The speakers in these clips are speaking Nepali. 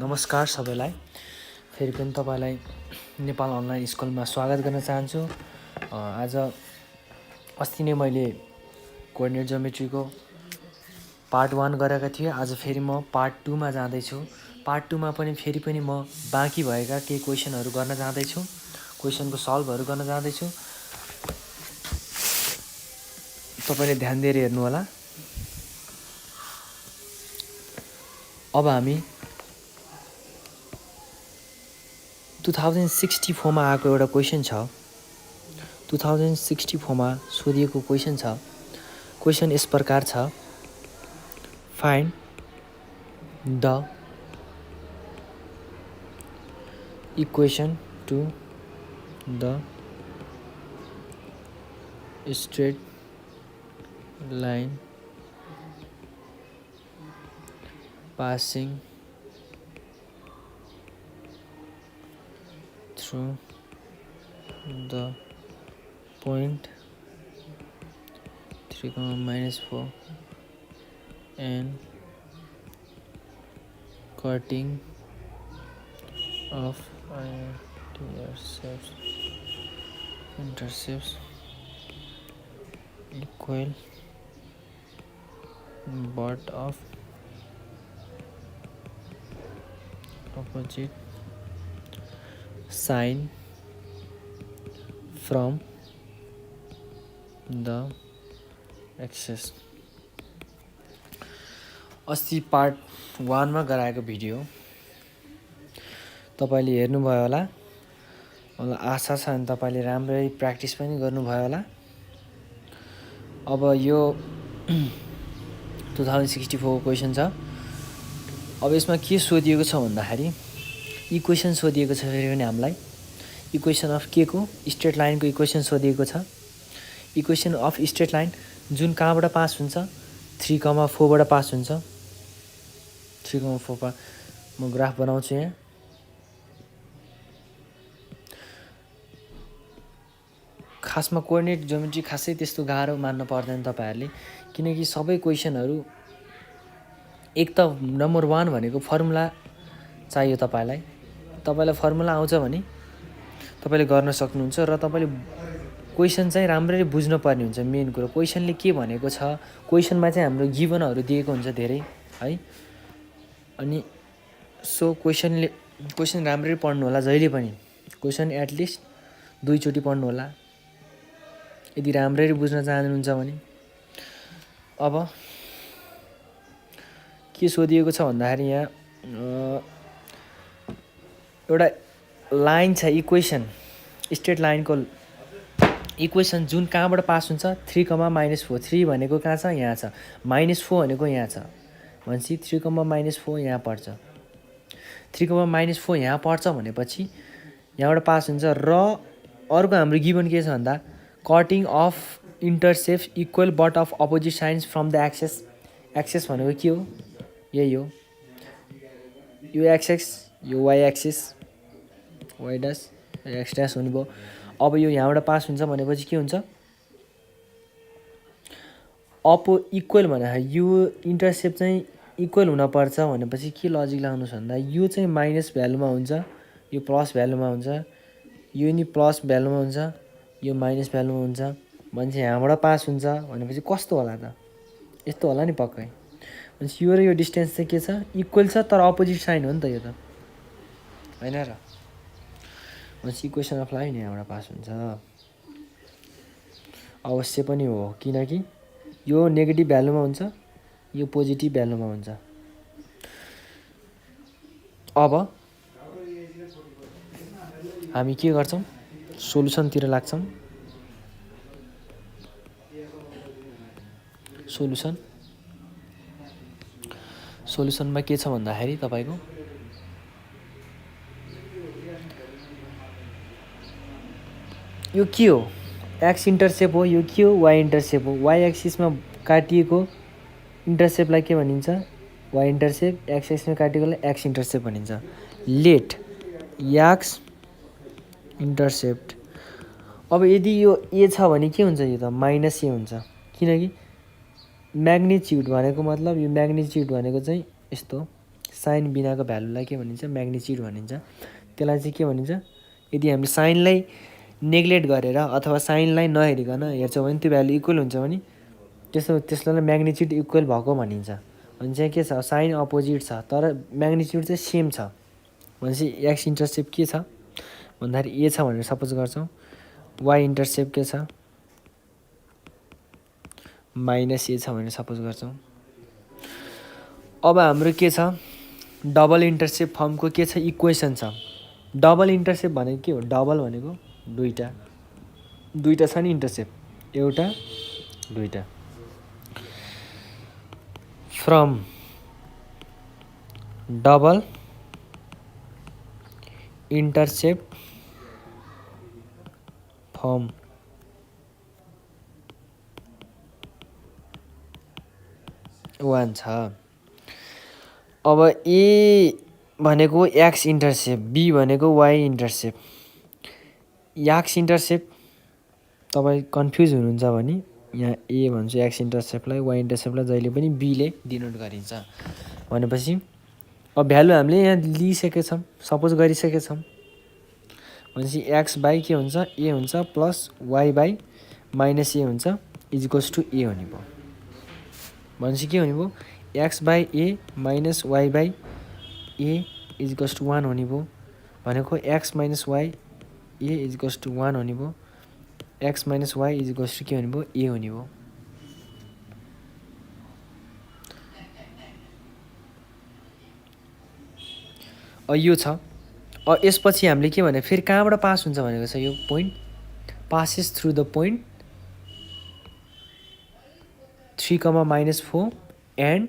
नमस्कार सबैलाई। फेरि पनि तपाईलाई नेपाल अनलाइन स्कुलमा स्वागत गर्न चाहन्छु। आज अस्ति नै मैले कोअर्डिनेट ज्योमेट्रीको पार्ट 1 गरेका थिएँ। आज फेरि म पार्ट 2 मा जाँदैछु। पार्ट 2 मा पनि फेरि पनि म बाँकी भएका केही क्वेसनहरू गर्न जाँदैछु। क्वेसनको सल्भहरू गर्न जाँदैछु। तपाईले ध्यान दिएर हेर्नु होला। अब हामी 2064 मा आएको एउटा क्वेसन छ। 2064 मा सोधिएको क्वेसन छ। क्वेसन यस प्रकार छ। Find the equation to the straight line passing through the point 3, -4 and cutting of intercepts equal but of opposite sign from the axis। अस्ति पार्ट 1 मा गराएको भिडियो तपाईले हेर्नुभयो होला। मलाई आशा छ अनि तपाईले राम्ररी प्र्याक्टिस पनि गर्नुभयो होला। अब यो 2064 को क्वेसन छ। अब यसमा के सोधिएको छ भन्दाखेरि इक्वेसन सोधिएको छ। फेरि पनि हामीलाई इक्वेसन अफ के को स्ट्रेट लाइनको इक्वेसन सोधिएको छ। इक्वेसन अफ स्ट्रेट लाइन जुन कहाँबाट पास हुन्छ 3,4 बाट पास हुन्छ। 3,4 मा म ग्राफ बनाउँछु यहाँ। खासमा कोअर्डिनेट ज्योमेट्री खासै त्यस्तो गाह्रो मान्न पर्दैन तपाईहरुले, किनकि सबै क्वेसनहरु एक त नम्बर 1 भनेको फर्मुला चाहियो तपाईलाई। तपाईलाई फर्मुला आउँछ भने तपाईले गर्न सक्नुहुन्छ र तपाईले क्वेसन चाहिँ राम्ररी बुझ्न पर्ने हुन्छ। मेन कुरा क्वेसनले के भनेको छ। क्वेसनमा चाहिँ हाम्रो गिभनहरु दिएको हुन्छ धेरै है। अनि सो क्वेसन राम्ररी पढ्नु होला जहिले पनि। क्वेसन एटलिस्ट 2 चोटी पढ्नु होला यदि राम्ररी बुझ्न चाहनुहुन्छ भने। अब के सोधिएको छ भन्दाखेरि यहाँ एउटा लाइन छ। इक्वेसन स्ट्रेट लाइनको इक्वेसन जुन कहाँबाट पास हुन्छ 3, -4। 3 भनेको कहाँ छ? यहाँ छ। -4 भनेको यहाँ छ। भनेपछि 3, -4 यहाँ पर्छ। 3, -4 यहाँ पर्छ भनेपछि यहाँबाट पास हुन्छ। र अर्को हाम्रो गिभन के छ भन्दा cutting off intercept equal but of opposite signs from the axes. Axes भनेको के हो? यही हो। यो एक्सेस यो Y axis Y dash X dash हुने भयो। अब यो यहाँबाट पास हुन्छ भनेपछि के हुन्छ? इक्वल भने यो इन्टरसेप्ट चाहिँ इक्वल हुन पर्छ भनेपछि के लजिक लाउनुस् भन्दा यो चाहिँ माइनस भ्यालुमा हुन्छ, यो प्लस भ्यालुमा हुन्छ, यो नि प्लस भ्यालुमा हुन्छ, यो माइनस भ्यालुमा हुन्छ। भनेपछि यहाँबाट पास हुन्छ भनेपछि कस्तो होला त? यस्तो होला नि पक्कै। भनेपछि यो र यो डिस्टेन्स चाहिँ के छ? इक्वल छ तर अपोजिट साइन हो नि त यो त, हैन र? भनेपछि इक्वेसन अफ लाइन यहाँबाट पास हुन्छ। अवश्य पनि हो, किनकि यो नेगेटिभ भ्यालुमा हुन्छ, यो पोजिटिभ भ्यालुमा हुन्छ। अब हामी के गर्छौं? सोलुसनतिर लाग्छौं। सोलुसनमा के छ भन्दाखेरि तपाईको यो के हो? एक्स इन्टरसेप्ट हो। यो के हो? वाइ इन्टरसेप्ट हो। वाइ एक्सिसमा काटिएको इन्टरसेप्टलाई के भनिन्छ? Y intercept. एक्स एक्सिसमा काटिएकोलाई एक्स इन्टरसेप्ट भनिन्छ। Let X intercept. अब यदि यो ए छ भने के हुन्छ? यो त माइनस ए हुन्छ, किनकि म्याग्निट्युड भनेको मतलब यो म्याग्निट्युड भनेको चाहिँ यस्तो साइन बिनाको भ्यालुलाई के भनिन्छ म्याग्निच्युड भनिन्छ। त्यसलाई चाहिँ के भनिन्छ यदि हामीले साइनलाई नेग्लेक्ट गरेर अथवा साइनलाई नहेरिकन हेर्छौँ भने त्यो भ्यालु इक्वल हुन्छ भने त्यसलाई म्याग्निच्युड इक्वल भएको भनिन्छ। भने चाहिँ के छ साइन अपोजिट छ तर म्याग्निच्युड चाहिँ सेम छ भनेपछि एक्स इन्टरसेप्ट के छ भन्दाखेरि ए छ भनेर सपोज गर्छौँ, वाइ इन्टरसेप्ट के छ माइनस ए छ भनेर सपोज गर्छौँ। अब हाम्रो के छ डबल इन्टरसेप्ट फर्मको के छ इक्वेसन छ। डबल इन्टरसेप्ट भनेको के हो डबल भनेको दुईटा छ नि इन्टरसेप्ट एउटा दुईटा from double intercept form one छ। अब ए भनेको एक्स इन्टरसेप्ट बी भनेको वाइ इन्टरसेप्ट। एक्स इन्टरसेप्ट तपाईँ कन्फ्युज हुनुहुन्छ भने यहाँ ए भन्छु एक्स इन्टरसेप्टलाई, वाइ इन्टरसेप्टलाई जहिले पनि बीले डिनोट गरिन्छ। भनेपछि अब भ्यालु हामीले यहाँ लिइसकेका छौँ सपोज गरिसकेका छौँ भनेपछि एक्स बाई के हुन्छ ए हुन्छ प्लस वाइ बाई माइनस ए हुन्छ इजिकल्स टु ए हुने भयो। भनेपछि के हुने भयो X by A minus Y by A is equals to 1 हुने भयो। भनेको X minus Y A is equals to 1 हुने भयो। X minus Y is equals to के हुने भयो ए हुने भयो। यो छ। यसपछि हामीले के भने फेरि कहाँबाट पास हुन्छ भनेको छ यो point passes through the point 3,-4 and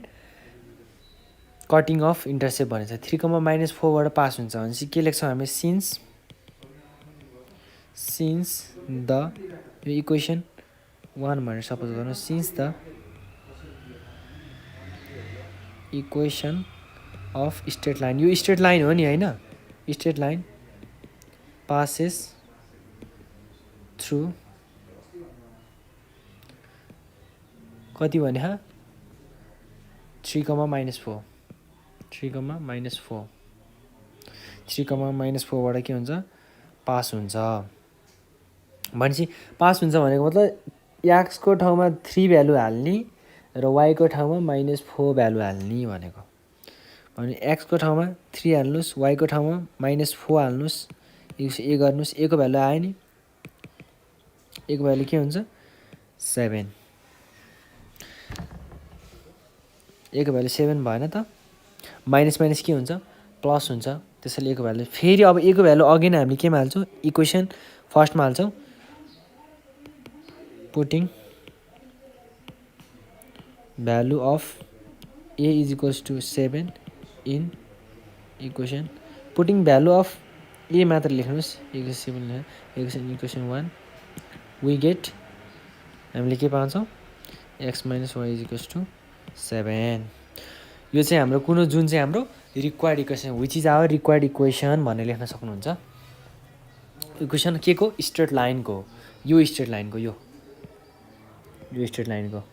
cutting off intercept भनेको छ। 3,-4 बाट पास हुन्छ भनेपछि के लेख्छौँ हामी सिन्स द यो इक्वेसन 1 भनेर सपोज गर्नु since the equation of straight line यो स्ट्रेट लाइन हो नि होइन स्ट्रेट लाइन पासेस थ्रु कति भने 3,-4 3,-4बाट के हुन्छ पास हुन्छ। भनेपछि पास हुन्छ भनेको मतलब एक्सको ठाउँमा 3 भ्यालु हाल्ने र वाइको ठाउँमा -4 भ्यालु हाल्ने भनेको। भने एक्सको ठाउँमा 3 हाल्नुहोस् वाइको ठाउँमा -4 हाल्नुहोस् ए गर्नुहोस् ए को भ्यालु आयो नि ए को भ्यालु के हुन्छ 7 ए को भ्यालु 7 भएन त माइनस के हुन्छ प्लस हुन्छ त्यसैले ए को भ्यालु फेरि अब ए को भ्यालु अगेन हामीले केमा हाल्छौँ इक्वेसन फर्स्टमा हाल्छौँ putting value of A is equals to 7 in equation putting value of A मात्र लेख्नुहोस् इक्वेसन 1 वी गेट हामीले के पाउँछौँ X minus Y is equals to 7। यो चाहिँ हाम्रो कुन जुन चाहिँ हाम्रो required equation which is our required equation भनेर लेख्न सक्नुहुन्छ। इक्वेसन के को स्ट्रेट लाइनको यो स्ट्रेट लाइनको यो स्ट्रेट लाइनको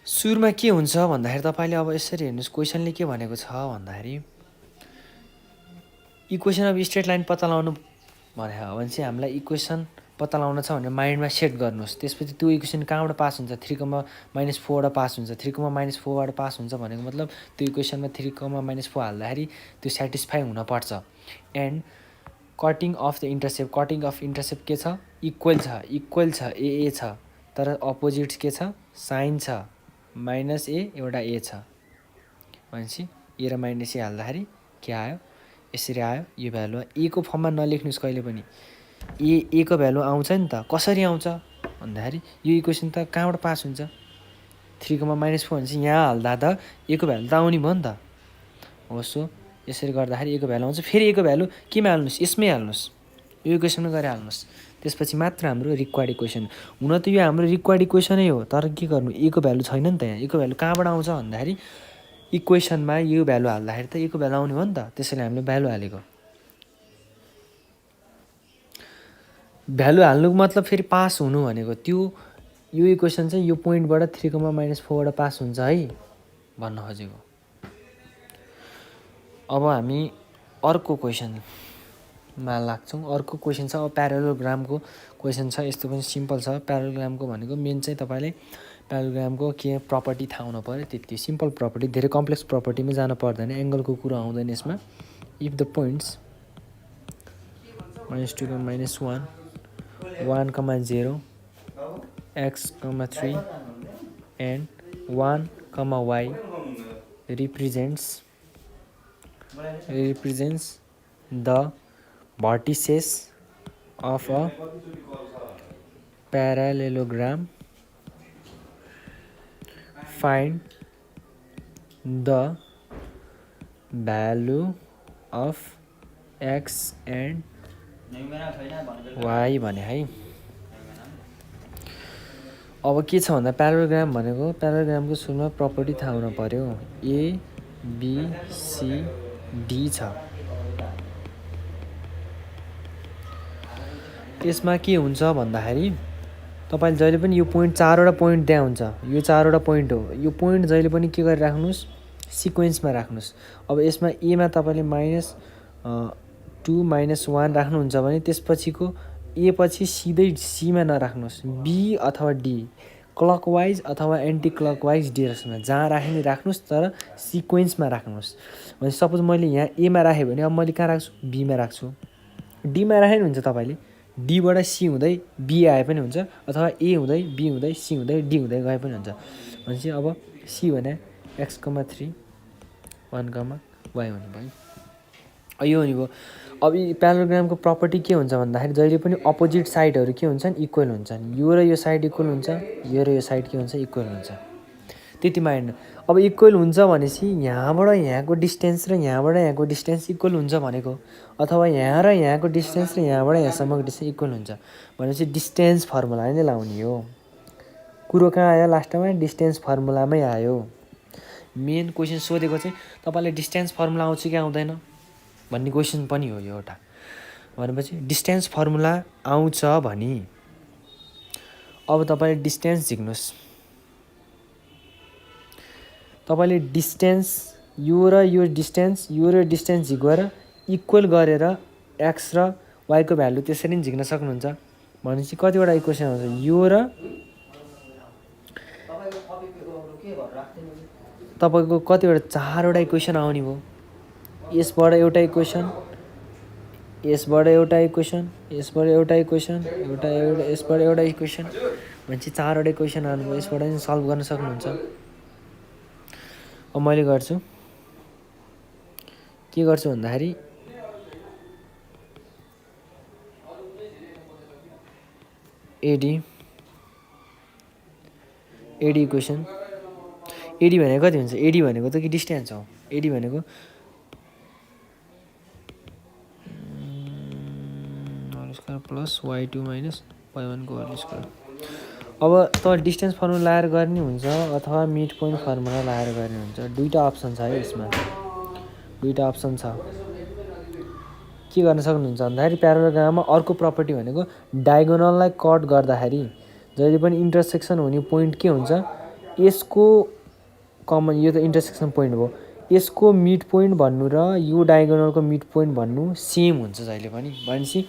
सुरुमा के हुन्छ भन्दाखेरि तपाईँले अब यसरी हेर्नुहोस् क्वेसनले के भनेको छ भन्दाखेरि इक्वेसन अफ स्ट्रेट लाइन पत्ता लगाउनु भने हो भने चाहिँ हामीलाई इक्वेसन पत्ता लगाउन छ भनेर माइन्डमा सेट गर्नुहोस्। त्यसपछि त्यो इक्वेसन कहाँबाट पास हुन्छ 3,-4बाट पास हुन्छ 3,-4बाट पास हुन्छ भनेको मतलब त्यो इक्वेसनमा 3,-4 हाल्दाखेरि त्यो सेटिस्फाई हुनपर्छ। And cutting of the intercept के छ इक्वल छ ए छ तर अपोजिट के छ साइन छ -a एउटा ए छ भनेपछि ए र -a हाल्दाखेरि के आयो यसरी आयो यो भ्यालु ए को फर्ममा नलेख्नुहोस् कहिले पनि ए को भ्यालु आउँछ नि त कसरी आउँछ भन्दाखेरि यो इक्वेसन त कहाँबाट पास हुन्छ 3,-4 भनेपछि यहाँ हाल्दा त ए को भ्यालु त आउने भयो नि त हो। सो यसरी गर्दाखेरि ए को भ्यालु आउँछ फेरि ए को भ्यालु केमा हाल्नुहोस् यसमै हाल्नुहोस् यो इक्वेसनमा गएर हाल्नुहोस् त्यसपछि मात्र हाम्रो रिक्वायर्ड इक्वेसन हुन त यो हाम्रो रिक्वायर्ड इक्वेसनै हो तर के गर्नु ए को भ्यालु छैन नि त यहाँ ए को भ्यालु कहाँबाट आउँछ भन्दाखेरि इक्वेसनमा यो भ्यालु हाल्दाखेरि त ए को भ्यालु आउने भयो नि त त्यसैले हामीले भ्यालु हालेको। भ्यालु हाल्नुको मतलब फेरि पास हुनु भनेको त्यो यो इक्वेसन चाहिँ यो पोइन्टबाट 3,-4बाट पास हुन्छ है भन्न खोजेको। अब हामी अर्को क्वेसनमा लाग्छौँ। अर्को क्वेसन छ, अब प्यारालोग्रामको क्वेसन छ। यस्तो पनि सिम्पल छ। प्यारालोग्रामको भनेको मेन चाहिँ तपाईँले प्यारालोग्रामको के प्रपर्टी थाहा हुनु पऱ्यो, त्यति सिम्पल प्रपर्टी, धेरै कम्प्लेक्स प्रपर्टीमा जानु पर्दैन, एङ्गलको कुरा आउँदैन यसमा। If the points -2, -1, 1, 0, x, 3 and 1, y represents the vertices of a parallelogram, find the value of x and y भने है। अब के छ भन्दा प्यारालोग्राम भनेको, प्यारालोग्रामको सुरुमा प्रपर्टी थाहा हुनु पर्यो। ए बी सी डी छ। त्यसमा के हुन्छ भन्दाखेरि तपाईँले जहिले पनि यो पोइन्ट, चारवटा पोइन्ट दिया हुन्छ, यो चारवटा पोइन्ट हो। यो पोइन्ट जहिले पनि के गरेर राख्नुहोस्, सिक्वेन्समा राख्नुहोस्। अब यसमा एमा तपाईँले -2, -1 राख्नुहुन्छ भने त्यसपछिको ए पछि सिधै सीमा नराख्नुहोस्, बी अथवा डी, क्लकवाइज अथवा एन्टी क्लकवाइज डिरेक्सनमा जहाँ राख्ने राख्नुहोस्, तर सिक्वेन्समा राख्नुहोस्। भने सपोज मैले यहाँ एमा राखेँ भने अब मैले कहाँ राख्छु, बीमा राख्छु। डीमा राखेँ नि हुन्छ, तपाईँले डीबाट सी हुँदै बी आए पनि हुन्छ, अथवा ए हुँदै बी हुँदै सी हुँदै डी हुँदै गए पनि हुन्छ। भनेपछि अब सी भने x, 3, 1, y हुने भयो। यो हुने भयो। अब प्यारालोग्रामको प्रपर्टी के हुन्छ भन्दाखेरि जहिले पनि अपोजिट साइडहरू के हुन्छन्, इक्वल हुन्छन्। यो र यो साइड इक्वल हुन्छ, यो र यो साइड के हुन्छ, इक्वल हुन्छ। त्यति माइन्ड। अब इक्वल हुन्छ भनेपछि यहाँबाट यहाँको डिस्टेन्स र यहाँबाट यहाँको डिस्टेन्स इक्वल हुन्छ भनेको, अथवा यहाँ र यहाँको डिस्टेन्स र यहाँबाट यहाँसम्मको डिस्टेन्स इक्वल हुन्छ भनेपछि डिस्टेन्स फर्मुला नै लाउने हो। कुरो कहाँ आयो लास्टमा, डिस्टेन्स फर्मुलामै आयो। मेन क्वेसन सोधेको चाहिँ तपाईँले डिस्टेन्स फर्मुला आउँछ कि आउँदैन भन्ने क्वेसन पनि हो यो एउटा। भनेपछि डिस्टेन्स फर्मुला आउँछ भने अब तपाईँले डिस्टेन्स झिक्नुहोस्। तपाईँले डिस्टेन्स यो र यो डिस्टेन्स झिकेर इक्वल गरेर एक्स र वाईको भ्यालु त्यसरी नै झिक्न सक्नुहुन्छ। भनेपछि कतिवटा इक्वेसन आउँछ, यो र तपाईँको कतिवटा, चारवटा इक्वेसन आउने भयो। यसबाट एउटा इक्वेसन, यसबाट एउटा इक्वेसन, यसबाट एउटा इक्वेसन, यसबाट एउटा इक्वेसन, भनेपछि चारवटा इक्वेसन आउनुभयो। यसबाट पनि सल्भ गर्न सक्नुहुन्छ। अब मैले गर्छु, के गर्छु भन्दाखेरि एडी इक्वेसन, एडी भनेको कति हुन्छ, एडी भनेको त कि डिस्टेन्स हो। एडी भनेको प्लस y2 माइनस y1 को होल स्क्वायर। अब त डिस्टेन्स फर्मुला लगाएर गर्ने हुन्छ अथवा मिड पोइन्ट फर्मुला लगाएर गर्ने हुन्छ। दुईवटा अप्सन छ है यसमा, दुईवटा अप्सन छ। के गर्न सक्नुहुन्छ भन्दाखेरि प्यारालोग्राममा अर्को प्रपर्टी भनेको डायगोनललाई कट गर्दाखेरि जहिले पनि इन्टरसेक्सन हुने पोइन्ट के हुन्छ, यसको कमन, यो त इन्टरसेक्सन पोइन्ट भयो, यसको मिड पोइन्ट भन्नु र यो डायगोनलको मिड पोइन्ट भन्नु सेम हुन्छ जहिले पनि। भनेपछि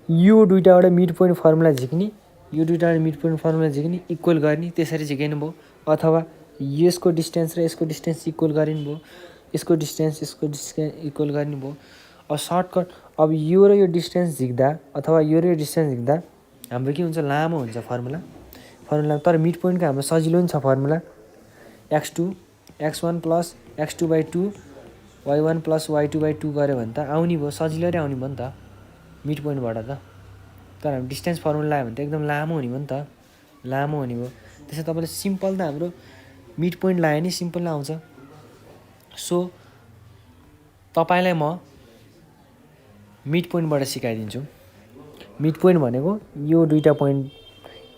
यो दुईवटाबाट मिड पोइन्ट फर्मुला झिक्ने, यो दुईवटाबाट मिड पोइन्ट फर्मुला झिक्ने, इक्वल गर्ने, त्यसरी झिकिनु भयो। अथवा यसको डिस्टेन्स र यसको डिस्टेन्स इक्वल गरिनु भयो, यसको डिस्टेन्स इक्वल गर्नु भयो। अब सर्टकट, अब यो र यो डिस्टेन्स झिक्दा अथवा यो र यो डिस्टेन्स झिक्दा हाम्रो के हुन्छ, लामो हुन्छ फर्मुला। तर मिड पोइन्टको हाम्रो सजिलो नि छ formula, x2 x1 plus x2/2 y1 plus y2/2 गऱ्यो भने त आउने भयो, सजिलो आउने भयो नि त मिड पोइन्टबाट त। तर हामी डिस्टेन्स फर्मुला लगायो भने त एकदम लामो हुने भयो नि त, लामो हुने भयो। त्यसै तपाईँले सिम्पल त हाम्रो मिड पोइन्ट लगायो नि सिम्पल आउँछ। सो तपाईँलाई म मिड पोइन्टबाट सिकाइदिन्छु। मिड पोइन्ट भनेको यो दुईवटा पोइन्ट,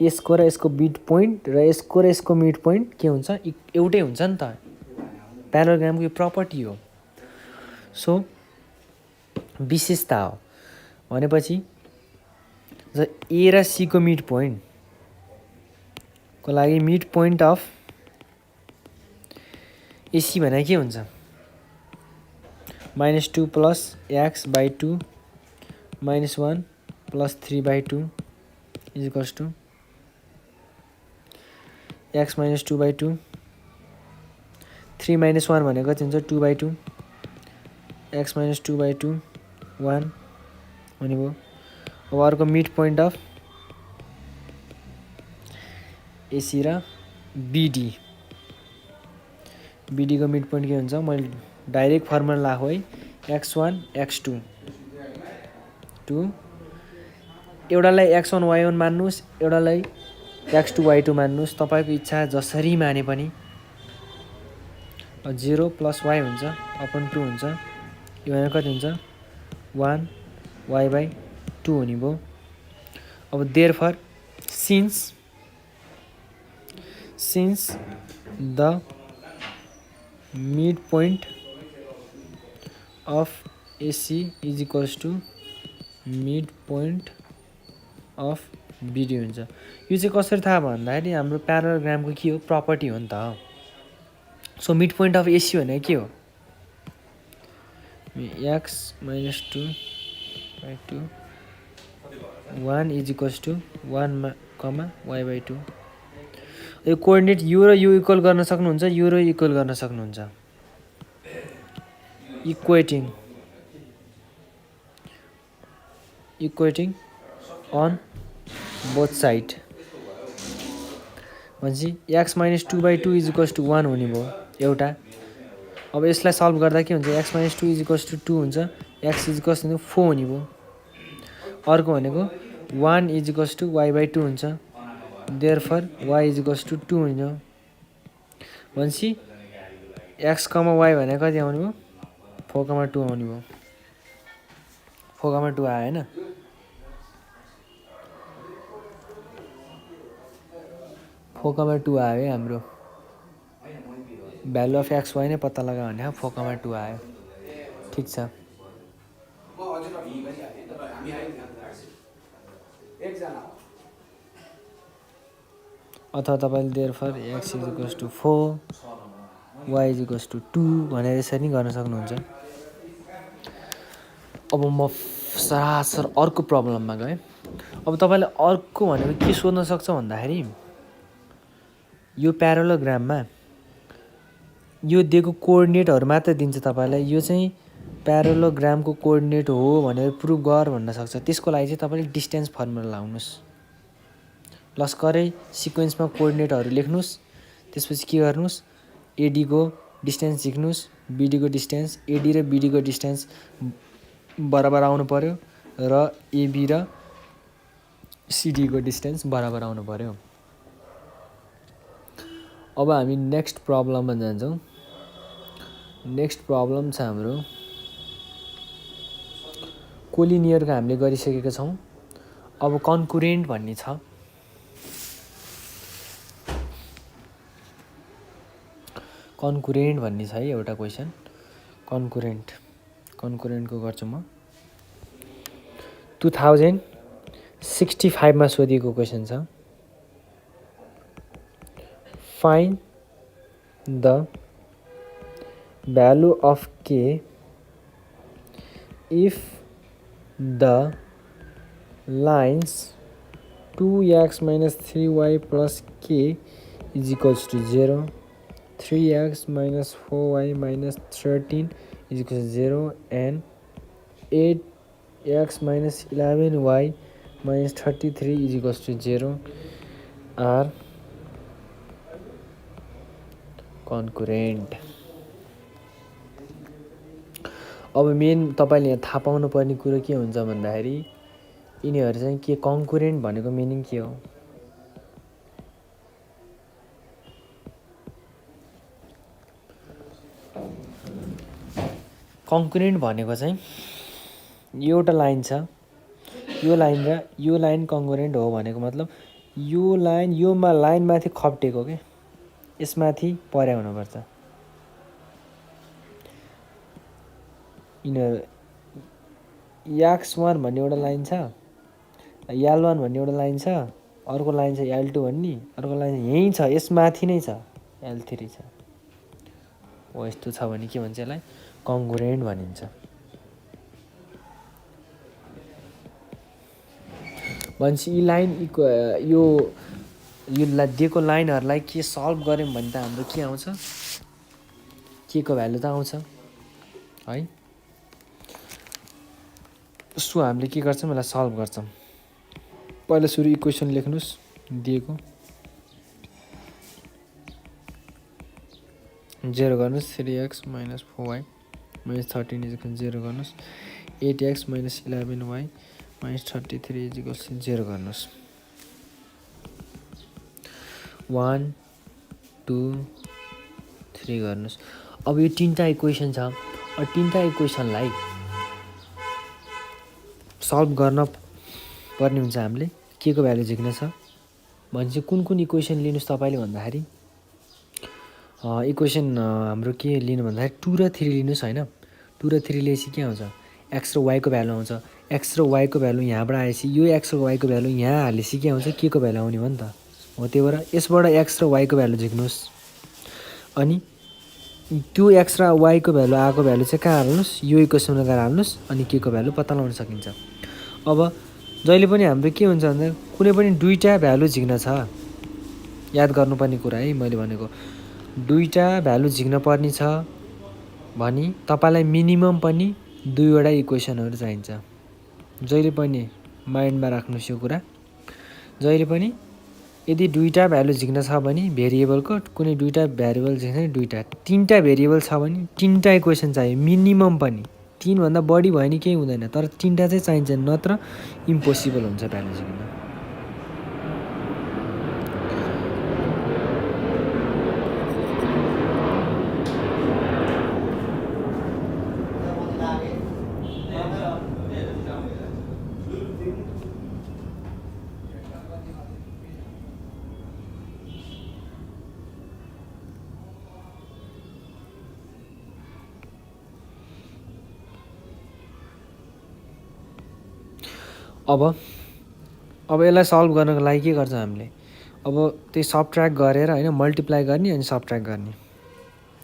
यसको र यसको मिड पोइन्ट र यसको र यसको मिड पोइन्ट के हुन्छ, एउटै हुन्छ नि त। प्यारालोग्रामको यो प्रपर्टी हो। सो विशेषता हो भनेपछि ए र सी को मिड पोइन्टको लागि मिड पोइन्ट अफ एसी भने के हुन्छ, -2 plus x/2 -1 plus 3/2 is equals to x - 2/2 3 - 1 भनेको कति हुन्छ 2/2 x - 2/2 1 हुने भयो। अब अर्को मिड पोइन्ट अफ एसी र बिडी को मिड पोइन्ट के हुन्छ मैले डाइरेक्ट फर्मुला लाएको है x1 x2 2 एउटालाई x1 y1 मान्नुस् एउटालाई x2 y2 मान्नुस् तपाईको इच्छा जसरी माने पनि 0 + y हुन्छ अपन 2 हुन्छ यो भनेको कति हुन्छ 1 y/2 हुने भयो। अब therefore since the midpoint of AC is equals to midpoint of BD हुन्छ। यो चाहिँ कसरी थाहा भन्दाखेरि हाम्रो प्याराग्रामको के हो प्रपर्टी हो नि त। So mid point of AC भनेको के हो x - 2/2 1 is equals two 1 y/2। यो कोअर्डिनेट यो र यो इक्वल गर्न सक्नुहुन्छ यो र इक्वल गर्न सक्नुहुन्छ इक्वेटिङ अन बोथ साइड भनेपछि x - 2/2 इज इक्वल्स टू 1 हुने भयो एउटा। अब यसलाई सल्भ गर्दा के हुन्छ x - 2 इज इक्वल्स टू 2 हुन्छ x इज इक्वल्स टू 4 हुने भयो। अर्को भनेको 1 इज इक्वल्स टू y/2 हुन्छ therefore y is equals to 2 हुने हो भनेपछि x, y भनेको कति आउने भयो 4,2 आउने भयो 4,2 आयो हैन। आयो है हाम्रो भ्यालु अफ एक्स वाइ नै पत्ता लगा भने 4,2 आयो ठिक छ। अथवा तपाईले therefore x is equals to 4 y is equals to 2 भनेर यसरी नि गर्न सक्नुहुन्छ। अब म सरासर अर्को प्रब्लममा गएँ। अब तपाईले अर्को भनेको के सोध्न सक्छ भन्दाखेरि यो प्यारालोग्राममा यो दिएको कोअर्डिनेटहरु मात्र दिन्छ तपाईलाई यो चाहिँ प्यारालोग्रामको कोअर्डिनेट हो भनेर प्रुभ गर भन्न सक्छ। त्यसको लागि चाहिँ तपाईले डिस्टेन्स फर्मुला लाउनुस् लस्करै सिक्वेन्समा कोअर्डिनेटहरु लेख्नुस् त्यसपछि के गर्नुस् एडी को डिस्टेन्स झिक्नुस् बीडी को डिस्टेन्स एडी र बीडी को डिस्टेन्स बराबर आउनु पर्यो र एबी र सीडी को डिस्टेन्स बराबर आउनु पर्यो। अब हामी नेक्स्ट प्रब्लममा जान्छौं। नेक्स्ट प्रब्लम छ हाम्रो कोलिनियरको हामीले गरिसकेका छौं। अब कन्कुरेन्ट भन्ने छ। कन्कुरेन्ट भन्ने छ है एउटा क्वेशन कन्कुरेन्टको गर्छु म 2065 मा सोधिएको क्वेशन छ। Find the value of k if the lines 2x minus 3y plus k is equals to 0, 3x minus 4y minus 13 is equals to 0 and 8x minus 11y minus 33 is equals to 0 are कन्कुरेन्ट। अब मेन तपाईले यहाँ थाहा पाउनु पर्ने कुरा के हुन्छ भन्दाखेरि यिनीहरु चाहिँ के कन्कुरेन्ट भनेको मिनिङ के हो। कन्कुरेन्ट भनेको चाहिँ यो एउटा लाइन छ यो लाइन र यो लाइन कन्कुरेन्ट हो भनेको मतलब यो लाइन यो लाइन माथि खप्टेको के यसमाथि पर्या हुनुपर्छ। यिनीहरु x1 भन्ने एउटा लाइन छ l1 भन्ने एउटा लाइन छ अर्को लाइन छ l2 भन्ने अर्को लाइन यही छ यसमाथि नै छ l3 छ। हो यस्तो छ भने के भन्छ यसलाई कङ्ग्रुएन्ट भनिन्छ। भनेपछि यी लाइन यो दिएको लाइनहरूलाई के सल्भ गऱ्यौँ भने त हाम्रो के आउँछ, के को भ्यालु त आउँछ है। सो हामीले के गर्छौँ, यसलाई सल्भ गर्छौँ। पहिला सुरु इक्वेसन लेख्नुहोस् दिएको, 0 गर्नुहोस्, 3x - 4y - 13 = 0 गर्नुहोस्, 8x - 11y - 33 = 0 गर्नुहोस्। 1 2 3 गर्नुहोस्। अब यो तीनटा इक्वेसन छ। अब तीनटा इक्वेसनलाई सल्भ गर्न पर्ने हुन्छ हामीले। के को भ्यालु झिक्न छ भनेपछि कुन कुन इक्वेसन लिनुहोस् तपाईँले भन्दाखेरि इक्वेसन हाम्रो के लिनु भन्दाखेरि 2 र 3 लिनुहोस् होइन। 2 र 3 लिएपछि के आउँछ, एक्स र वाईको भ्यालु आउँछ। एक्स र वाईको भ्यालु यहाँबाट आएपछि यो एक्स र वाईको भ्यालु यहाँ हालेपछि के आउँछ, के को भ्यालु आउने हो नि त हो। त्यही भएर यसबाट एक्स र वाईको भ्यालु झिक्नुहोस्। अनि त्यो एक्स र वाईको भ्यालु आएको भ्यालु चाहिँ कहाँ हाल्नुहोस्, यो इक्वेसनमा गएर हाल्नुहोस्। अनि के को भ्यालु पत्ता लगाउन सकिन्छ। अब जहिले पनि हाम्रो के हुन्छ भन्दा कुनै पनि दुईवटा भ्यालु झिक्न छ, याद गर्नुपर्ने कुरा है मैले भनेको। दुईवटा भ्यालु झिक्न पर्ने छ भने तपाईँलाई मिनिमम पनि 2वटा इक्वेसनहरू चाहिन्छ। जहिले पनि माइन्डमा राख्नुहोस् यो कुरा। जहिले पनि यदि दुईवटा भ्यालु झिक्न छ भने भेरिएबलको कुनै दुईवटा भेरिएबल झिक्छ भने दुईवटा, तीनवटा भेरिएबल छ भने तीनवटा इक्वेसन चाहियो मिनिमम पनि। 3भन्दा बढी भयो भने केही हुँदैन, तर तीनवटा चाहिँ चाहिन्छ, नत्र इम्पोसिबल हुन्छ भ्यालु झिक्न। अब यसलाई सल्भ गर्नको लागि के गर्छ हामीले, अब त्यही सबट्र्याक्ट गरेर होइन मल्टिप्लाई गर्ने अनि सबट्र्याक्ट गर्ने,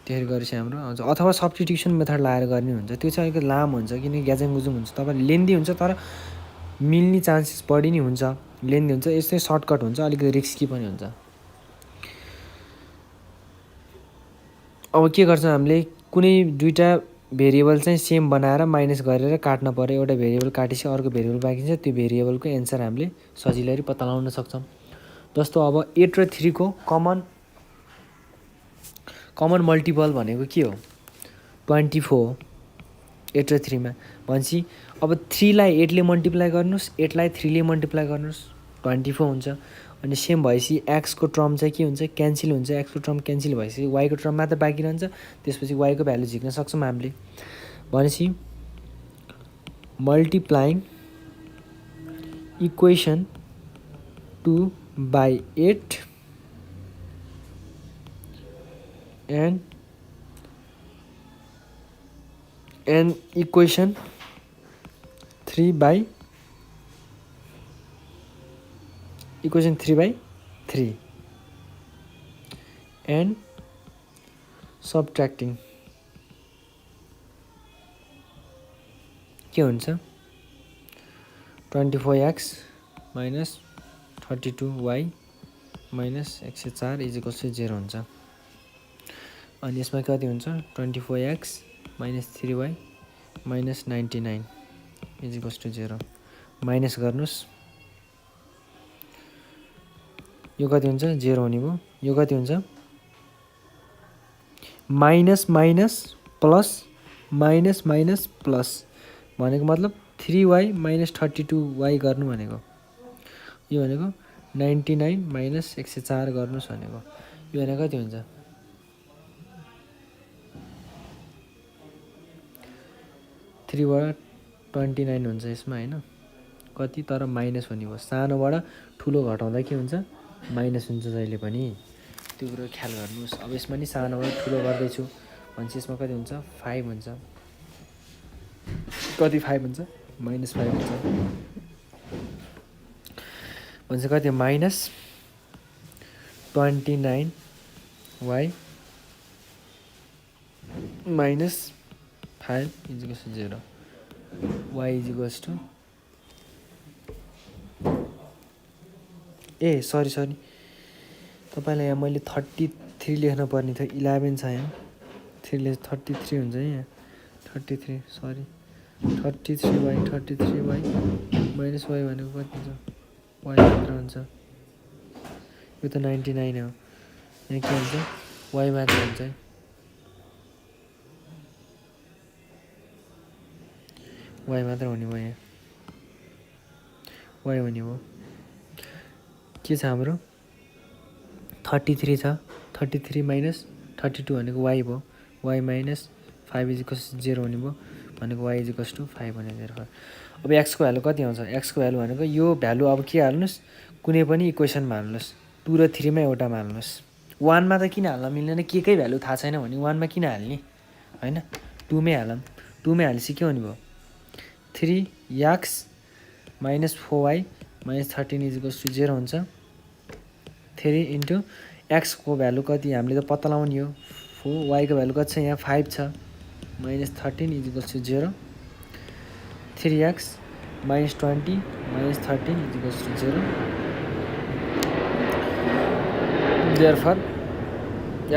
त्यसरी गरेपछि हाम्रो आउँछ। अथवा सब्स्टिट्युसन मेथड लगाएर गर्ने हुन्छ, त्यो चाहिँ अलिकति लामो हुन्छ किनकि ग्याजङ गुजुङ हुन्छ, तपाईँले लेन्दी हुन्छ तर मिल्ने चान्सेस बढी नै हुन्छ। लेन्दी हुन्छ, यस्तै सर्टकट हुन्छ, अलिकति रिस्की पनि हुन्छ। अब के गर्छ हामीले, कुनै दुईवटा भेरिएबल चाहिँ सेम बनाएर माइनस गरेर काट्न पर्यो। एउटा भेरिएबल काटेपछि अर्को भेरिएबल बाँकी छ, त्यो भेरिएबलको एन्सर हामीले सजिलै पत्ता लगाउन सक्छौँ। जस्तो अब 8 र 3 को कमन मल्टिपल भनेको के हो, 24 8 र 3 मा। भनेपछि अब 3 लाई 8 ले मल्टिप्लाई गर्नुहोस्, 8 लाई 3 ले मल्टिप्लाई गर्नुहोस्, 24 हुन्छ। अनि सेम भएपछि एक्सको टर्म चाहिँ के हुन्छ, क्यान्सल हुन्छ। एक्सको टर्म क्यान्सल भएपछि वाईको टर्म मात्र बाँकी रहन्छ। त्यसपछि वाईको भ्यालु झिक्न सक्छौँ हामीले। भनेपछि multiplying equation 2/8 and equation 3/3 and subtracting के हुन्छ, 24x - 32y - 104 = 0 हुन्छ। अनि यसमा कति हुन्छ, 24x - 3y - 99 = 0। माइनस गर्नुहोस्, यो कति हुन्छ, 0 हुने भयो। यो कति हुन्छ, minus minus plus minus minus plus भनेको मतलब 3y - 32y गर्नु भनेको। यो भनेको 99 - 104 गर्नुहोस् भनेको। यो भनेको कति हुन्छ, 3बाट 29 हुन्छ यसमा होइन, कति तर माइनस हुने भयो। सानोबाट ठुलो घटाउँदा के हुन्छ, माइनस हुन्छ जहिले पनि, त्यो कुरो ख्याल गर्नुहोस्। अब यसमा नि सानोबाट ठुलो गर्दैछु भनेपछि यसमा कति हुन्छ, 5 हुन्छ। कति 5 हुन्छ, -5 हुन्छ। भनेपछि कति, -29y - 5 is equals to 0 y is equals to ए सरी तपाईँलाई यहाँ मैले 33 लेख्न पर्ने थियो 11 छ यहाँ 3 ले 33 हुन्छ है यहाँ 33 सरी 33y माइनस y भनेको कति हुन्छ y मात्र हुन्छ यो त 99 हो यहाँ के हुन्छ y मात्र हुन्छ है y मात्र हुने भयो यहाँ y हुने भयो के छ हाम्रो 33 छ 33 माइनस 32 भनेको y भयो y माइनस 5 इजिकल्स 0 हुने भयो भनेको y इजिकल्स टु 5 हुने भयो अब x को भ्यालु कति आउँछ x को भ्यालु भनेको यो भ्यालु अब के हाल्नुहोस् कुनै पनि इक्वेसनमा हाल्नुहोस् 2 र 3 मा एउटामा हाल्नुहोस् 1 मा त किन हाल्न मिल्दैन केकै भ्यालु थाहा छैन भने 1 मा किन हाल्ने हैन 2 मै हालौँ 2 मै हालेपछि के हुने भयो 3x minus 4y minus 13 is equals to 0 हुन्छ 3 इन्टु x को भ्यालु कति हामीले त पत्ता लगाउने हो 4 y को भ्यालु कति छ यहाँ 5 छ minus 13 is equals to 0 3x minus 20 minus 13 is equals to 0 therefore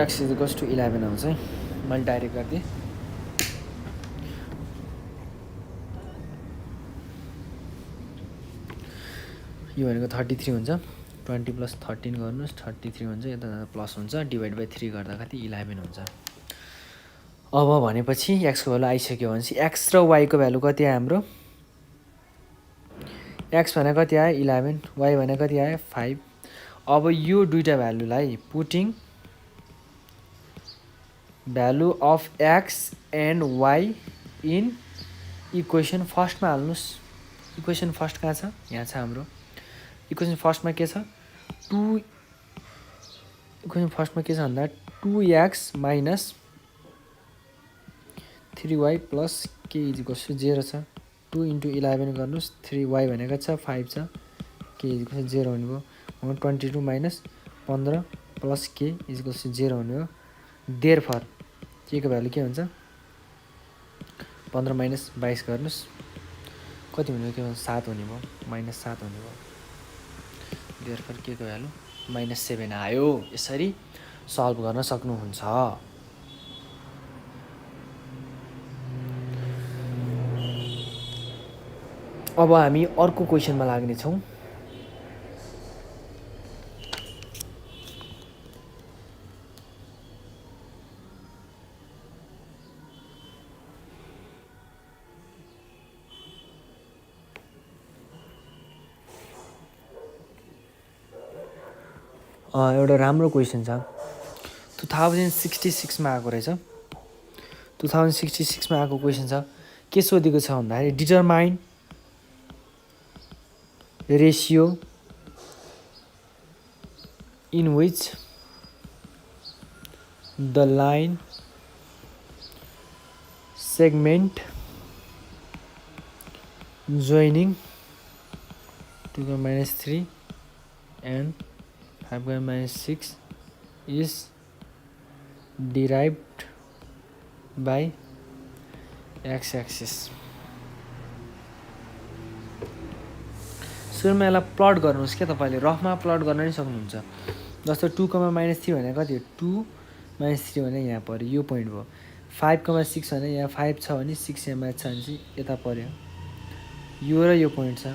x is equals to 11 आउँछ है मैले डाइरेक्ट गरिदिएँ यो भनेको 33 हुन्छ 20 प्लस 13 गर्नुहोस् 33 हुन्छ यता प्लस हुन्छ डिभाइड बाई 3 गर्दा कति 11 हुन्छ अब भनेपछि x को भ्यालु आइसक्यो भनेपछि x र y को भ्यालु कति आयो हाम्रो x भनेको कति आयो 11 y भनेको कति आयो 5 अब यो दुईटा भ्यालुलाई putting value of x and y in equation फर्स्टमा हाल्नुहोस् इक्वेसन फर्स्ट कहाँ छ यहाँ छ हाम्रो इक्वेसन फर्स्टमा के छ 2 इक्वेसन फर्स्टमा के छ भन्दा 2x माइनस 3y प्लस के इजिकल्स टु 0 छ 2 इन्टु 11 गर्नुहोस् 3y भनेको छ 5 छ के इजिकल्स टु 0 हुने भयो 22 माइनस 15 प्लस के इजिकल्स टु 0 हुने हो देयरफोर के को भ्यालु के हुन्छ 15 माइनस 22 गर्नुहोस् कति हुने के भन्छ 7 हुने भयो माइनस 7 हुने भयो देयरफोर के को भ्यालु माइनस 7 आयो यसरी सल्भ गर्न सक्नुहुन्छ अब हामी अर्को क्वेसनमा लाग्ने छौं एउटा राम्रो क्वेसन छ 2066 मा आएको रहेछ 2066 मा आएको क्वेसन छ के सोधेको छ भन्दाखेरि determine ratio in which the line segment joining 2-3 and 5-6 is derived by x-axis. सुरुमा यसलाई प्लट गर्नुहोस् के तपाईले रफमा प्लट गर्न नि सक्नुहुन्छ जस्तो 2, -3 भने कति हो 2 - 3 भने यहाँ पर्यो यो पोइन्ट भयो 5, 6 भने यहाँ 5 छ भने 6 यहाँ म्याच छ भने यता पर्यो यो र यो पोइन्ट छ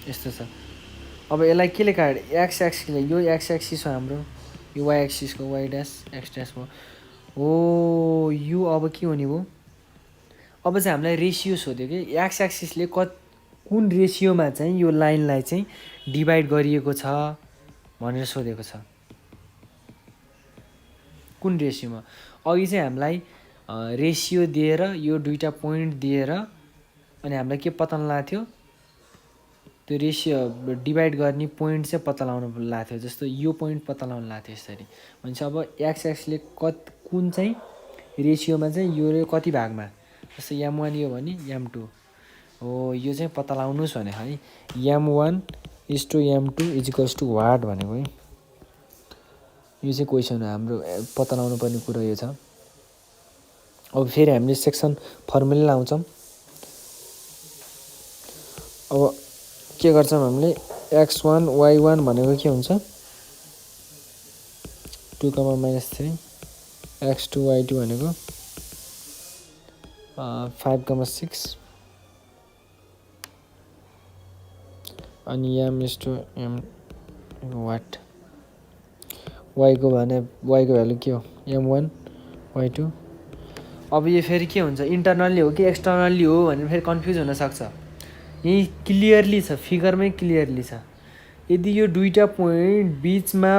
यस्तो छ अब यसलाई के लेखा x एक्सिस यो x एक्सिस हो हाम्रो यो y एक्सिस को y डैश x डैश भयो हो यो अब के हुने भयो अब चाहिँ हामीलाई रेशियो सोध्यो कि x एक्सिसले कुन रेशियोमा चाहिँ यो लाइनलाई चाहिँ डिभाइड गरिएको छ भनेर सोधेको छ कुन रेशियोमा अघि चाहिँ हामीलाई रेशियो दिएर यो दुईटा पोइन्ट दिएर अनि हामीलाई के पत्ता लगाएको थियो त्यो रेशियो डिभाइड गर्ने पोइन्ट चाहिँ पत्ता लगाउन लाग्थ्यो जस्तो यो पोइन्ट पत्ता लगाउन लाग्थ्यो यसरी भन्छ अब x एक्सिसले कुन चाहिँ रेशियोमा चाहिँ यो कति भागमा जस्तो m1 यो भने m2 हो यो चाहिँ पत्ता लगाउनुस् भने है m1 is to m2 is equals to what भनेको है यो चाहिँ क्वेसन हो हाम्रो, पत्ता लगाउनु पर्ने कुरा यो छ। अब फेरि हामीले सेक्सन फर्मुला लाउँछौँ। अब के गर्छौँ हामीले, x1 y1 भनेको के हुन्छ 2, -3, x2 y2 भनेको 5, 6 अनि m is to m what y को भ्यालु के हो m1 y2। अब यो फेरि के हुन्छ, इन्टरनल्ली हो कि एक्सटर्नल्ली हो भनेर फेरि कन्फ्युज हुनसक्छ। यही क्लियरली छ, फिगरमै क्लियरली छ। यदि यो दुईवटा पोइन्ट बिचमा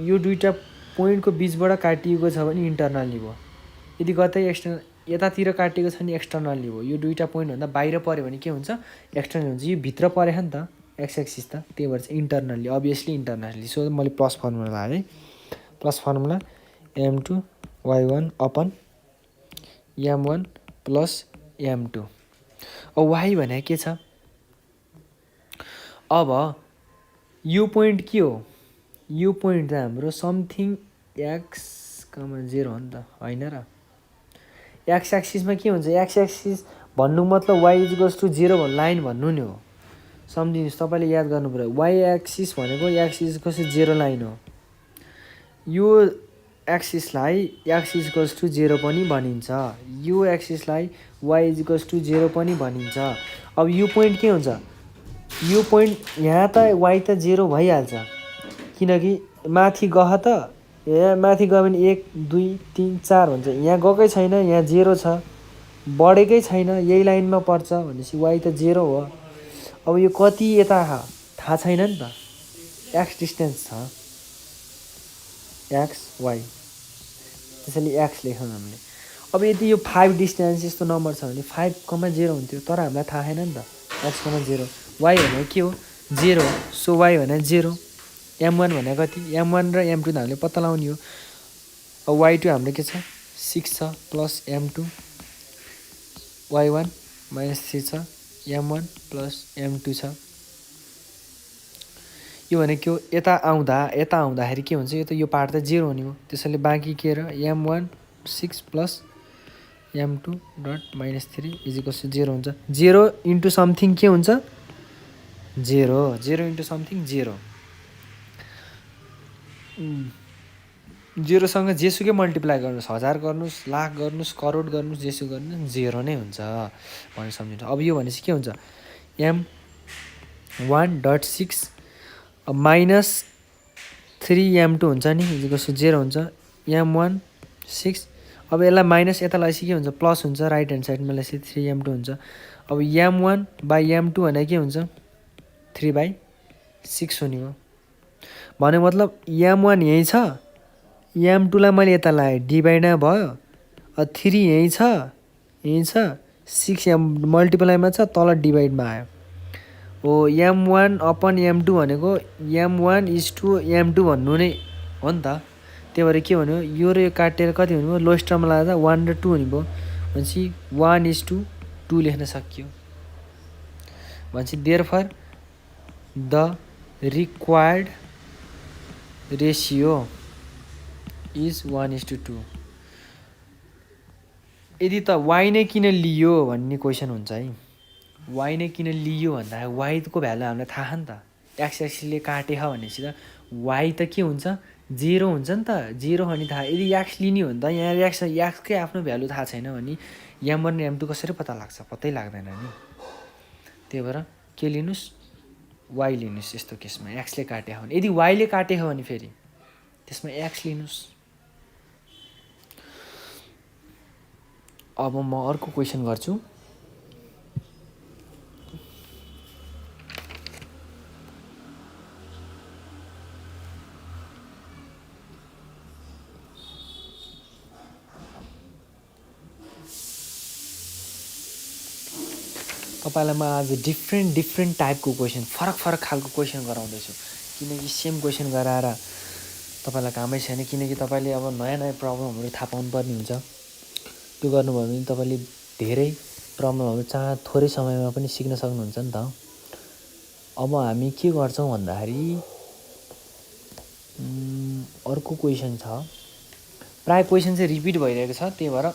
यो दुईवटा पोइन्टको बिचबाट काटिएको छ भने इन्टरनल्ली भयो। यदि कतै यतातिर काटिएको छ भने एक्सटर्नल्ली भयो। यो दुईवटा पोइन्टभन्दा बाहिर पऱ्यो भने के हुन्छ, एक्सटर्नल हुन्छ। यो भित्र परेछ नि त एक्स एक्सिस त, त्यही भएर चाहिँ इन्टरनल्ली, अभियसली इन्टरनल्ली। सो मैले प्लस फर्मुला लगाएँ, plus formula m2 y1 upon m1 plus m2। अब y भने के छ, अब यो पोइन्ट के हो, यो पोइन्ट त हाम्रो समथिङ x, 0 हो नि त, होइन र। एक्स एक्सिसमा के हुन्छ, एक्स एक्सिस भन्नु मतलब y इक्वल्स टु 0 लाइन भन्नु नि हो। सम्झिनुहोस्, तपाईँले याद गर्नु पऱ्यो, y एक्सिस भनेको x इक्वल्स टु 0 लाइन हो। यो एक्सिसलाई x इक्वल्स टु 0 पनि भनिन्छ, यो एक्सिसलाई y इक्वल्स टु 0 पनि भनिन्छ। अब यो पोइन्ट के हुन्छ, यो पोइन्ट यहाँ त y त 0 भइहाल्छ, किनकि माथि गह त, यहाँ माथि गयो भने 1 2 3 4 हुन्छ। यहाँ गएकै छैन, यहाँ 0 छ, बढेकै छैन, यही लाइनमा पर्छ भनेपछि y त 0 हो। अब यो कति यता थाहा छैन नि त, x डिस्टेन्स छ, x y, त्यसैले x लेखौँ हामीले। अब यदि यो 5 डिस्टेन्स यस्तो नम्बर छ भने 5,0 हुन्थ्यो, तर हामीलाई थाहा छैन नि त x,0। y भनेको के हो 0, सो y भने 0। m1 भने कति, m1 र m2 त हामीले पत्ता लगाउने हो। अब y2 हाम्रो के छ 6 छ, प्लस m2 y1 -3 छ, m1 प्लस m2 छ। यो भने के हो, यता आउँदाखेरि के हुन्छ, यो पार्ट त 0 हुने हो, त्यसैले बाँकी के र m1 6 plus m2 dot -3 equals to 0 हुन्छ। 0 इन्टु समथिङ के हुन्छ 0, 0 इन्टु समथिङ 0। 0सँग जेसुकै मल्टिप्लाई गर्नुहोस्, 1000 गर्नुहोस्, लाख गर्नुहोस्, करोड गर्नुहोस्, जेसु गर्नुहोस् 0 नै हुन्छ भनेर सम्झिनु। अब यो भनेपछि के हुन्छ, m1 डट 6 -3m2 हुन्छ नि, इजिकल्स टु 0 हुन्छ। m1 6, अब यसलाई माइनस यता लगाएपछि के हुन्छ, प्लस हुन्छ, राइट ह्यान्ड साइडमा लगाएपछि 3m2 हुन्छ। अब m1 बाई m2 भने के हुन्छ 3/6 हुने हो। भने मतलब m1 यहीँ छ, m2 लाई मैले यता लगाएँ, डिभाइडमा भयो, 3 यहीँ छ, 6 मल्टिप्लाईमा छ, तल डिभाइडमा आयो। हो m1 अपन m2 भनेको m1 इज टु m2 भन्नु नै हो नि त। त्यही भएर के भन्यो, यो र यो काटेर कति हुने भयो, लोएस्ट टर्ममा लाग्दा 1 र 2 हुने भयो, भनेपछि 1:2 लेख्न सकियो। भनेपछि देयरफर द रिक्वायर्ड रेसियो इज 1:2। यदि त y नै किन लियो भन्ने क्वेसन हुन्छ है, y नै किन लियो भन्दाखेरि y को भ्यालु हामीलाई थाहा नि त, एक्स एक्सिसले काटेछ भनेपछि त y त के हुन्छ 0 हुन्छ नि त, 0 भने थाहा। यदि x लिने हो भने त यहाँ एक्सकै आफ्नो भ्यालु थाहा छैन भने m1 र m2 कसरी पत्ता लाग्छ, पत्तै लाग्दैन नि। त्यही भएर के लिनुहोस्, y लिनुहोस्। यस्तो केसमा x ले काटेछ भने, यदि y ले काटेछ भने फेरि त्यसमा x लिनुहोस्। अब म अर्को क्वेसन गर्छु। तपाईँलाई म आज डिफ्रेन्ट टाइपको क्वेसन, फरक खालको क्वेसन गराउँदैछु, किनकि सेम क्वेसन गराएर तपाईँलाई कामै छैन। किनकि तपाईँले अब नयाँ प्रब्लमहरू थाहा पाउनुपर्ने हुन्छ। त्यो गर्नुभयो भने तपाईँले धेरै प्रब्लमहरू थोरै समयमा पनि सिक्न सक्नुहुन्छ नि त। अब हामी के गर्छौँ भन्दाखेरि अर्को क्वेसन छ, प्राय क्वेसन चाहिँ रिपिट भइरहेको छ, त्यही भएर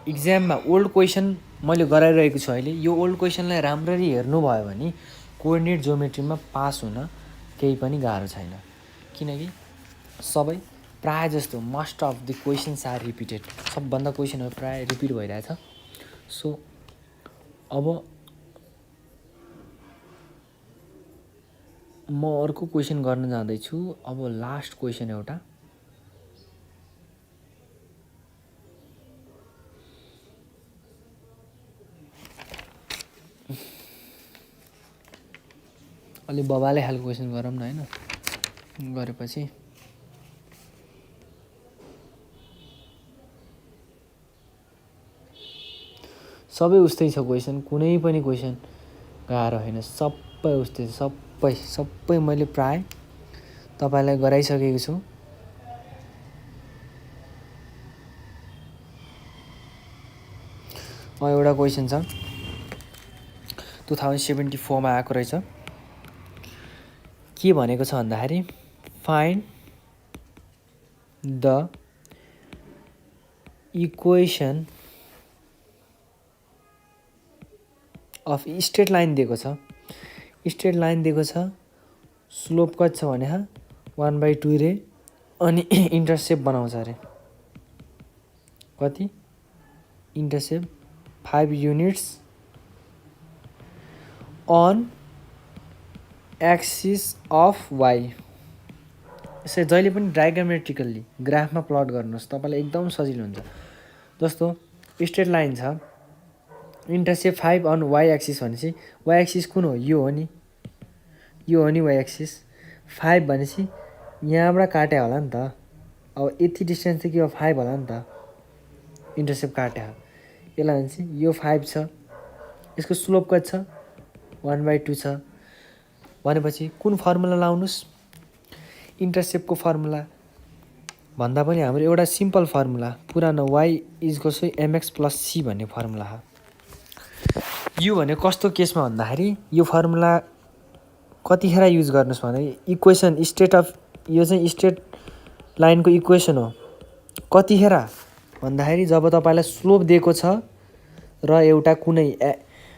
इक्जाममा ओल्ड क्वेसन मैले गराइरहेको छु अहिले। यो ओल्ड क्वेसनलाई राम्ररी हेर्नुभयो भने कोअर्डिनेट ज्योमेट्रीमा पास हुन केही पनि गाह्रो छैन, किनकि सबै प्राय जस्तो most of the questions are repeated, सबभन्दा क्वेसनहरू प्राय रिपिट भइरहेछ। सो अब म अर्को क्वेसन गर्न जाँदैछु। अब लास्ट क्वेसन एउटा, अलि बबाले खालको क्वेसन गरौँ न होइन, गरेपछि सबै उस्तै छ क्वेसन, कुनै पनि क्वेसन गाह्रो होइन, सबै उस्तै छ, सबै मैले प्राय तपाईँलाई गराइसकेको छु। एउटा क्वेसन छ 2074 मा आएको रहेछ। के भनेको छ भन्दाखेरि find the equation of straight line दिएको छ, स्ट्रेट लाइन दिएको छ, स्लोप कति छ भने 1/2 रे, अनि इन्टरसेप्ट बनाउँछ अरे कति, intercept 5 units on axis of Y. यसरी जहिले पनि डायग्रामेट्रिकल्ली ग्राफमा प्लट गर्नुहोस्, तपाईँलाई एकदम सजिलो हुन्छ। जस्तो स्ट्रेट लाइन छ, इन्टरसेप्ट 5 अन वाइ एक्सिस भनेपछि वाइ एक्सिस कुन हो, यो हो नि, यो हो नि वाइ एक्सिस। 5 भनेपछि यहाँबाट काटे होला नि त, अब यति डिस्टेन्स चाहिँ के हो 5 होला नि त, इन्टरसेप्ट काटे यसलाई भनेपछि यो 5 छ, यसको स्लोप कति छ 1/2 छ भनेपछि कुन फर्मुला लाउनुहोस्, इन्टरसेप्टको फर्मुला भन्दा पनि हाम्रो एउटा सिम्पल फर्मुला पुरानो y = mx + c भन्ने फर्मुला हो। यो भने कस्तो केसमा भन्दाखेरि यो फर्मुला कतिखेर युज गर्नुहोस् भने इक्वेसन स्टेट अफ, यो चाहिँ स्ट्रेट लाइनको इक्वेसन हो, कतिखेर भन्दाखेरि जब तपाईँलाई स्लोप दिएको छ र एउटा कुनै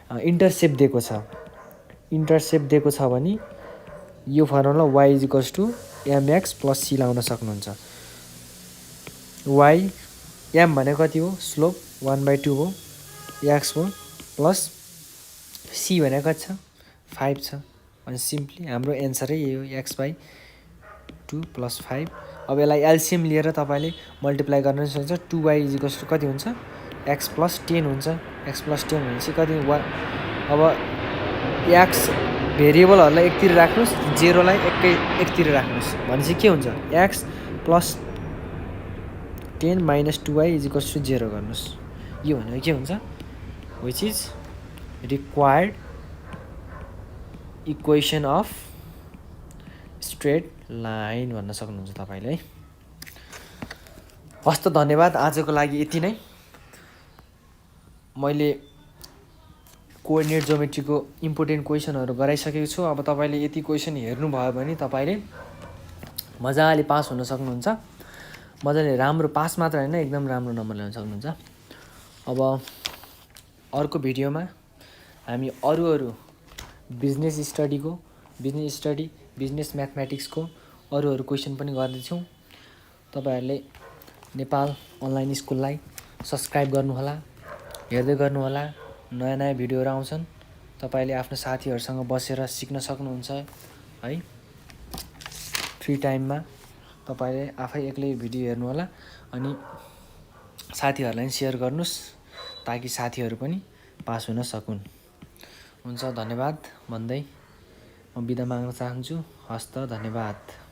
इन्टरसेप्ट दिएको छ, इन्टरसेप्ट दिएको छ भने यो फर्मुला y = mx + c लाउन सक्नुहुन्छ। y m भने कति हो, स्लोप 1/2 हो, x हो, प्लस c भने कति छ 5 छ, अनि सिम्पली हाम्रो एन्सरै यही हो, x/2 + 5। अब यसलाई एलसिएम लिएर तपाईँले मल्टिप्लाई गर्न सक्नुहुन्छ। 2y = कति हुन्छ, x + 10 हुन्छ, x + 10 भनेपछि कति, अब x भेरिएबलहरूलाई एकतिर राख्नुहोस्, 0लाई एकतिर राख्नुहोस् भनेपछि के हुन्छ, x + 10 - 2y = 0 गर्नुहोस्। यो भनेको के हुन्छ, which is required equation of straight line भन्न सक्नुहुन्छ तपाईँले है। हस्त धन्यवाद, आजको लागि यति नै। मैले कोअर्डिनेट ज्योमेट्रीको इम्पोर्टेन्ट क्वेसनहरू गराइसकेको छु। अब तपाईँले यति क्वेसन हेर्नुभयो भने तपाईँले मजाले पास हुन सक्नुहुन्छ, मजाले राम्रो पास मात्र होइन एकदम राम्रो नम्बर ल्याउन सक्नुहुन्छ। अब अर्को भिडियोमा हामी अरू बिजनेस स्टडी, बिजनेस म्याथमेटिक्सको अरू क्वेसन पनि गर्दैछौँ। तपाईँहरूले नेपाल अनलाइन स्कुललाई सब्सक्राइब गर्नुहोला, हेर्दै गर्नुहोला, नयाँ नयाँ भिडियोहरू आउँछन्, तपाईँले आफ्नो साथीहरूसँग बसेर सिक्न सक्नुहुन्छ है। फ्री टाइममा तपाईँले आफै एक्लै भिडियो हेर्नुहोला, अनि साथीहरूलाई सेयर गर्नुहोस् ताकि साथीहरू पनि पास हुन सकुन्। हुन्छ, धन्यवाद भन्दै म बिदा माग्न चाहन्छु। हस्त धन्यवाद।